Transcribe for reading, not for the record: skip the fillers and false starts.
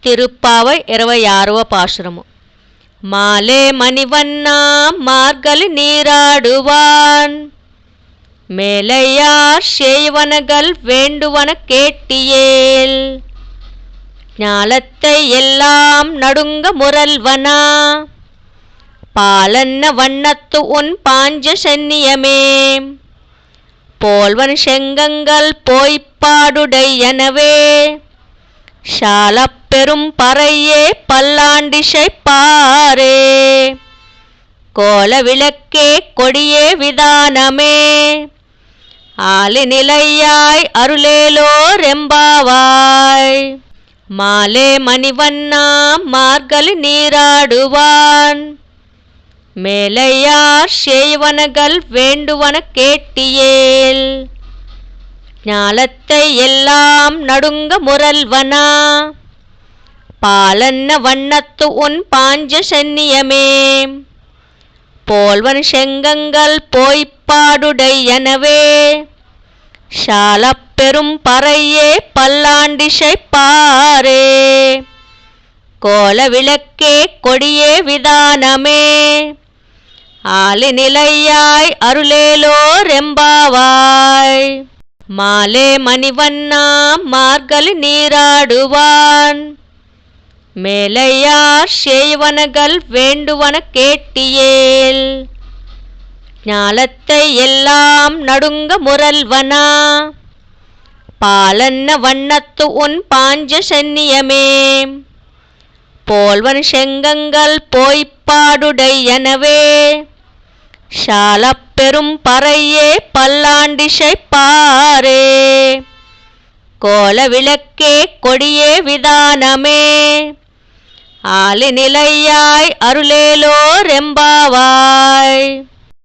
திருப்பாவை 26వ பாசுரము. மாலே மணிவண்ணா மார்கழி நீராடுவான் மேலையார் செய்வனகள் வேண்டுவன கேட்டியேல் ஞாலத்தை எல்லாம் நடுங்க முரல்வனா பாலன்ன வண்ணத்து உன் பாஞ்ச சென்னியமே போல்வன் செங்கங்கள் போய்ப்பாடுடையனவே ஷாலப் பெரும் பறையே பல்லாண்டிசைப்பாரே கோல விளக்கே கொடியே விதானமே ஆலி நிலையாய் அருளேலோ ரெம்பாவாய் மாலே மணிவண்ணா மார்கழி நீராடுவான் மேலையார் செய்வனகள் வேண்டுவன கேட்டியேல் ஞாலத்தை எல்லாம் நடுங்க முரல்வனா பாலன்ன வண்ணத்து உன் பாஞ்ச சென்னியமே போல்வன் செங்கங்கள் போய்ப்பாடுடையனவே ஷாலப் பெரும் பறையே பல்லாண்டிசைப்பாரே கோல விளக்கே கொடியே விதானமே ஆலி நிலையாய் அருளேலோ ரெம்பாவாய் மாலே மணிவண்ணா மார்கழி நீராடுவான் மேலையார் செய்வனகள் வேண்டுவன கேட்டியேல் ஞாலத்தை எல்லாம் நடுங்க முரல்வனா பாலன்ன வண்ணத்து உன் பாஞ்ச சென்னியமே போல்வன் செங்கங்கள் போய்ப்பாடுடையனவே ஷாலப் பெரும் பறையே பல்லாண்டிசைப்பாரே கோல விளக்கே கொடியே விதானமே ஆலி நிலையாய் அருளேலோ ரெம்பாவாய்.